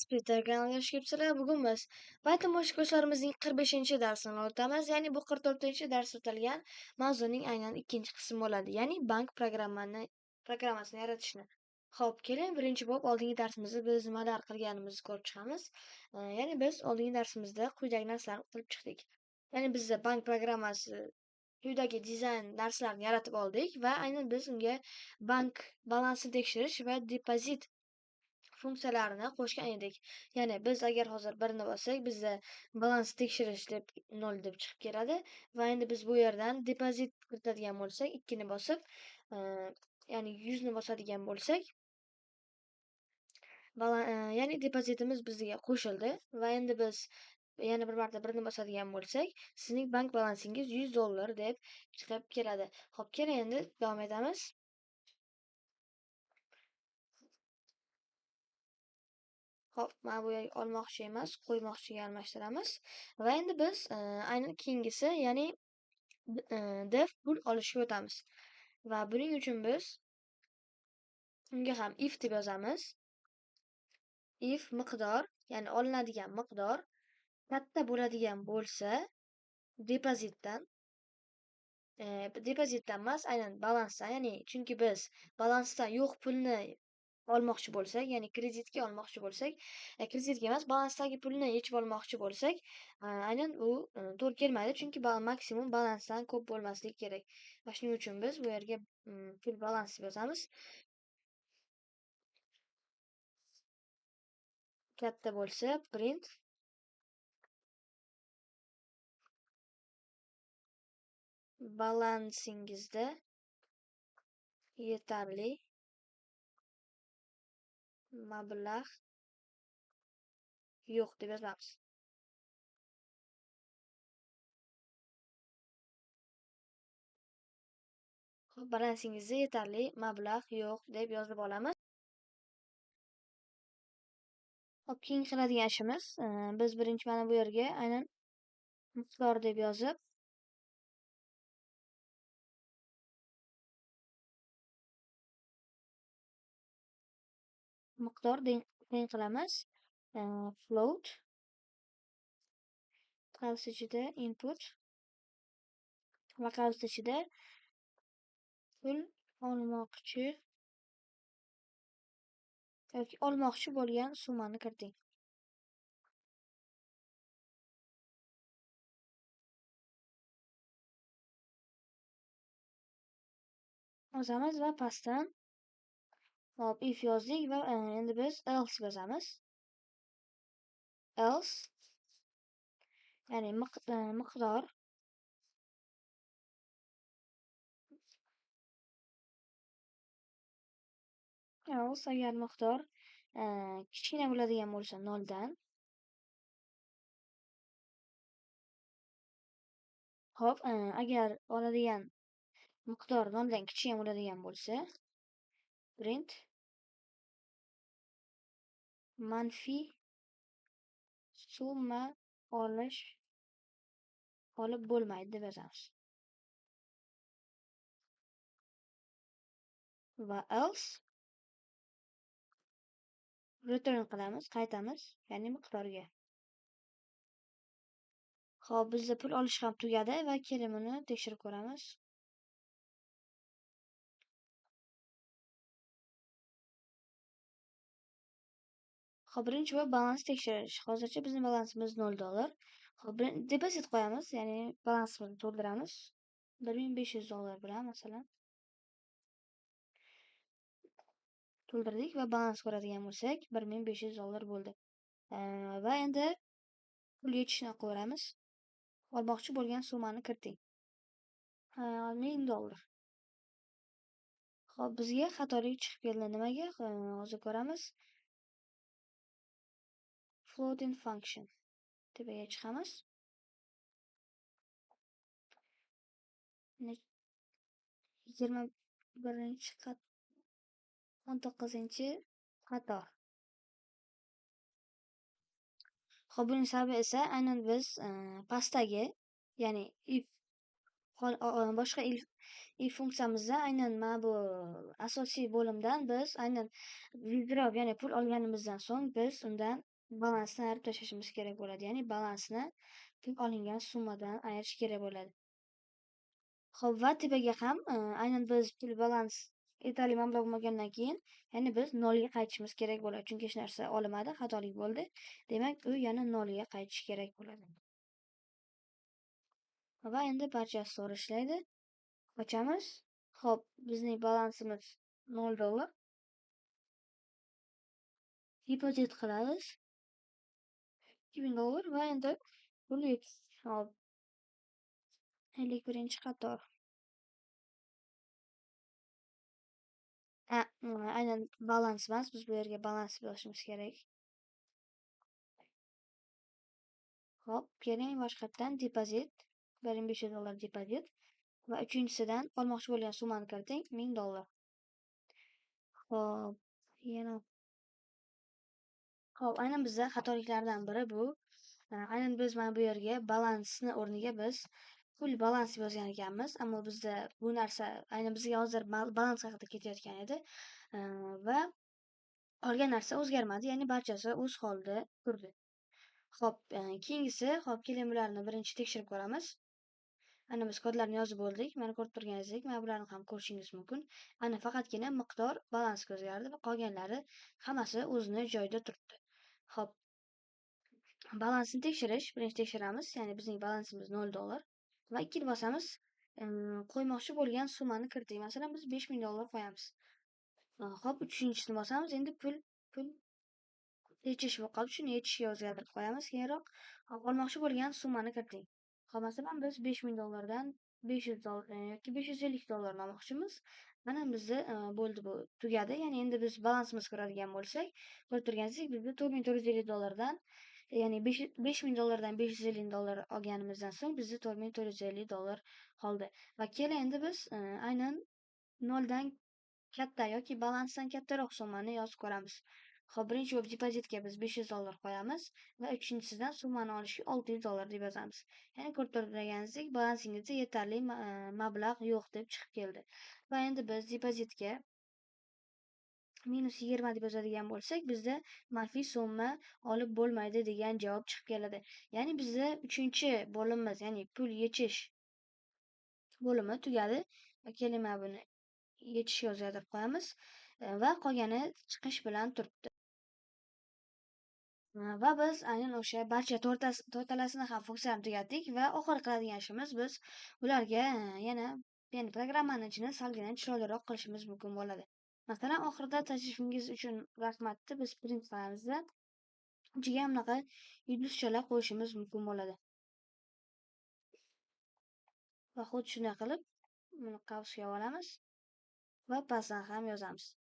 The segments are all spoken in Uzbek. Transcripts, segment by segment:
Splitter kanaliga xush kelibsizlar. Bugun biz Python boshqa kurslarimizning 45-darsini o'tamiz. Ya'ni bu 44-dars o'tilgan mavzuning aynan ikkinchi qismi bo'ladi. Ya'ni bank programmasini yaratishni. Xo'p, keling, birinchi bo'lib oldingi darsimizda biz nimalar qilganimizni ko'rib chiqamiz. Ya'ni biz oldingi darsimizda quyidagi narsalarni qilib chiqdik. Ya'ni bizda bank programmasi quyidagi dizayn darslarini yaratib oldik va aynan biz unga bank balansini tekshirish va depozit funksiyalarini qo'shgan edik. Ya'ni biz agar hozir 1 ni bossak, bizda balans tekshirish deb 0 deb chiqib keladi va endi biz bu yerdan depozit kiritadigan bo'lsak, 2 ni bosib, ya'ni 100 ni bosadigan bo'lsak, ya'ni depozitimiz bizga qo'shildi va endi biz yana bir marta 1 ni bosadigan bo'lsak, sizning bank balansingiz $100 deb chiqib keladi. Xo'p, keling endi davom etamiz. Hop, mana bu yerga olmoqchi emas, qo'ymoqchiga almashtiramiz. Va endi biz aynan keyingisi, ya'ni def pul olishga o'tamiz. Va buning uchun biz unga ham if deb yozamiz. If miqdor, ya'ni olinadigan miqdor katta bo'ladigan bo'lsa, depozitdan emas, aynan balansdan, ya'ni chunki biz balansdan yo'q pulni olmoqchi bo'lsak, ya'ni kreditga olmoqchi bo'lsak, kreditga emas, balansdagi pulni yechib olmoqchi bo'lsak, aynan u to'g'ri kelmaydi, chunki maksimum balansdan ko'p bo'lmasligi kerak. Va shuning uchun biz bu yerga pul balans deb yozamiz. Katta bo'lsa print balansingizda yetarli mablag' yo'q deb yozamiz. Balansingizda yetarli mablag' yo'q deb yozib olamiz. Hop, keyin qiladigan ishimiz, biz birinchi mana bu yerga aynan miqdor deb yozib, miqdor teng qilamiz. Float qavs ichida input va qavs ichida pul olmoqchi yoki olmoqchi bo'lgan summani kiriting. Yozamiz va pastdan hop if yozdik va endi biz else yozamiz. Else ya'ni miqdor else agar miqdor kichkina bo'ladigan bo'lsa 0 dan, hop, agar oladigan miqdor 0 dan kichkina bo'ladigan bo'lsa, print manfiy summa olib bo'lmaydi deb yozamiz. Va else return qilamiz, qaytamiz, ya'ni miqdorga. Xo'p, bizda pul olish ham tugadi va keling buni tekshirib ko'ramiz. Xo'p, birinchi bo'lib balans tekshirish. Hozircha bizning balansimiz $0. Xo'p, depozit qo'yamiz, ya'ni balansimizni to'ldiramiz. $1500 bilan masalan to'ldirdik va balans ko'radigan bo'lsak, $1500 bo'ldi. Va endi pul yechishni qo'yamiz. Olmoqchi bo'lgan summani kiriting. $1000. Xo'p, bizga xatolik chiqib keldi. Nimaga? Hozir ko'ramiz. Floating function tepaga chiqamiz. 21-qat 19-qator. Xo'p, buning sababi esa aynan biz pastdagi, ya'ni if boshqa if funksiyamizda aynan mana bu asosiy bo'limdan biz aynan withdraw, ya'ni pul olganimizdan so'ng biz undan balansni ayirib tashlashimiz kerak bo'ladi. Ya'ni balansni pul olingan summadan ayirish kerak bo'ladi. Xo'p, va tepaga ham aynan biz pul balans yetarli mablag' bo'lmagandan keyin, ya'ni biz nolga qaytishimiz kerak bo'ladi. Chunki hech narsa olinmadi, xatolik bo'ldi. Demak, u yana nolga qaytishi kerak bo'ladi. Va endi barchasi to'g'ri ishlaydi. Ochamiz. Xo'p, bizning balansimiz $0. Depozit qilamiz. $2000 va endi pul hop 51-qator. Aynan balans emas, biz bu yerga balans yozishimiz kerak. Hop, keling boshqatdan depozit $1500 depozit va uchinchisidan olmoqchi bo'lgan summani kiriting $1000. Hop, yana hop, aynan bizda xatoliklardan biri bu. Aynan biz mana bu yerga balansni o'rniga biz pul balans yozgan ekanmiz, ammo bizda bu narsa aynan bizga hozir balans haqida ketayotgan edi va qolgan narsa o'zgarmadi, ya'ni barchasi o'z holida turdi. Hop, keyingisi, hop, keling bularni birinchi tekshirib ko'ramiz. Ana biz kodlarni yozib bo'ldik. Mana ko'rib turganingizdek, mana bularni ham ko'rishingiz mumkin. Ana faqatgina miqdor balansga o'zgardi va qolganlari hammasi o'zini joyida turibdi. Hop, balansni tekshirish, birinchi tekshiramiz, ya'ni bizning balansimiz $0 va ikkini bosamiz. Qo'ymoqchi bo'lgan summani kiriting. Masalan, biz $5000 qo'yamiz. Hop, uchinchisini bosamiz. Endi pul yechish bo'lib qoldi. Shuni yechishga o'zgartirib qo'yamiz. Keyinroq olmoqchi bo'lgan summani kiriting. Hop, masalan, biz $5000 dan $500 yoki $550 olmoqchimiz. Mana bizda bo'ldi, bu tugadi. Ya'ni endi biz balansimizni ko'radigan bo'lsak, ko'rib turganingizdek, bizda $4450 dan, ya'ni $5000 dan $550 olganimizdan so'ng bizda $4450 qoldi. Va keling endi biz aynan 0 dan katta yoki balansdan kattaroq summani yozib ko'ramiz. Xo'p, birinchi bo'lib depozitga biz $500 qo'yamiz va uchinchisidan summani olishga $600 deb yozamiz. Ya'ni ko'rib turganingizdek, balansingizda yetarli mablag' yo'q deb chiqib keldi. Va endi biz depozitga -20 deb yozadigan bo'lsak, bizda manfiy summa olib bo'lmaydi degan javob chiqib keladi. Ya'ni bizda uchinchi bo'limimiz, ya'ni pul yechish bo'limi tugadi. Keling, mana buni yechishga o'zgartirib qo'yamiz va qolgani chiqish bilan turibdi. Va biz aynan o'sha barcha to'rttalasini ham funksiyani tugatdik va oxiri qiladigan ishimiz biz ularga yana, ya'ni programmani ichini salgina chiroyliroq qilishimiz mumkin bo'ladi. Masalan, oxirida tashrifingiz uchun rahmat deb biz print qilamizda ichiga ham bunaqa yulduzchalar qo'yishimiz mumkin bo'ladi. Va xuddi shunday qilib buni qavsga olamiz va pastdan ham yozamiz.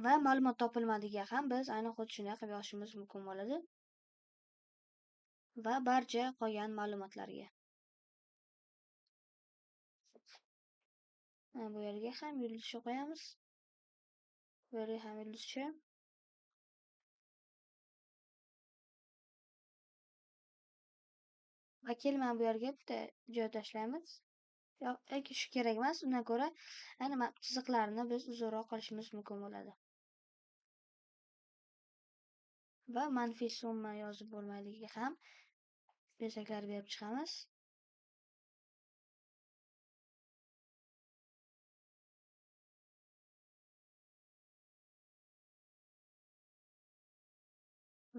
Va ma'lumot topilmadiga ham biz aynan xuddi shunday qilib yozishimiz mumkin bo'ladi. Va barcha qolgan ma'lumotlarga. Bu yerga ham yulduzcha qo'yamiz. Bu yerga ham yulduzcha. Va kelman bu yerga bitta joy tashlaymiz. Yoki shu kerak emas, undan ko'ra aynan chiziqlarni biz uzunroq qilishimiz mumkin bo'ladi. Va manfiy summa yozib bo'lmayligiga ham bezaklar berib chiqamiz.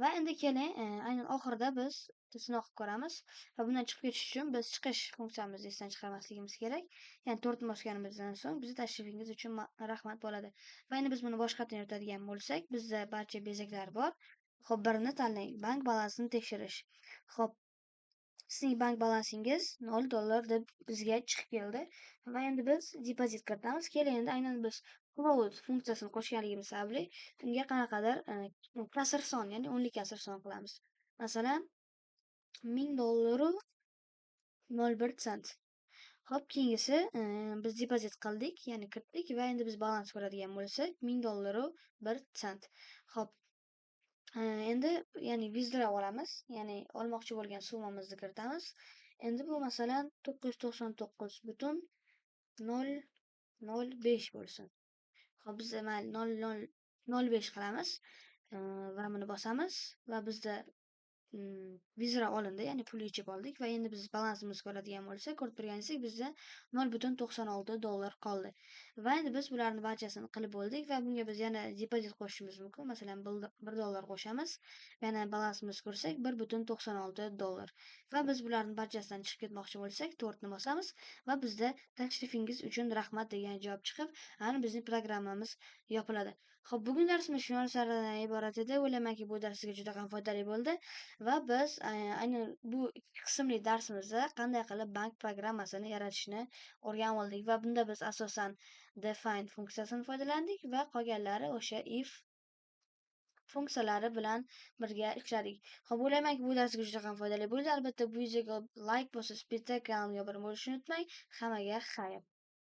Va endi keling, aynan oxirida biz sinov qilib ko'ramiz va bundan chiqib ketish uchun biz chiqish funksiyamizni esdan chiqarmasligimiz kerak. Ya'ni 4 ni bosganimizdan so'ng bizni tashrifingiz uchun rahmat bo'ladi. Va endi biz buni boshqatdan yuritadigan bo'lsak, bizda barcha bezaklar bor. Xo'p, birini tanlang. Bank balansini tekshirish. Xo'p, sizning bank balansingiz $0 deb bizga chiqib keldi. Va endi biz depozit kiritamiz. Keling, endi aynan biz close funksiyasini qo'shganligimiz sababli unga qanaqadir kasr son, ya'ni o'nlik kasr son qilamiz. Masalan, $1000 0.1 sent. Hop, keyingisi biz depozit qildik, ya'ni kiritdik va endi biz balans ko'radigan bo'lsak, $1000 1 sent. Hop, endi ya'ni withdraw olamiz, ya'ni olmoqchi bo'lgan summamizni kiritamiz. Endi bu masalan 999,005 bo'lsin. Hop, biz mayli 0005 qilamiz va buni bosamiz va bizda Vizra olindi, ya'ni pul yechib oldik va endi biz balansimizni ko'radigan bo'lsak, ko'rib turganingizdek bizda $0.96 qoldi. Va endi biz bularni barchasini qilib bo'ldik va bunga biz yana depozit qo'shishimiz mumkin. Masalan, $1 qo'shamiz. Yana balansimizni ko'rsak $1.96 va biz bularning barchasidan chiqib ketmoqchi bo'lsak, 4 ni bosamiz va bizda tashrifingiz uchun rahmat degan javob chiqib, ana bizning programmamiz yopiladi. Xo'p, bugun darsimiz shu narsalardan iborat edi. O'ylaymanki, bu dars sizga juda ham foydali bo'ldi. Va biz aynan bu 2 qismli darsimizda qanday qilib bank programmasini yaratishni o'rganib oldik va bunda biz asosan define funksiyasidan foydalandik va qolganlari o'sha if funksiyalari bilan birga ishladik. Xo'p, o'ylaymanki, bu dars sizga juda ham foydali bo'ldi. Albatta, bu videoga like bosib, bitta kanalimga obuna bo'lishni unutmang. Hammaga xayr.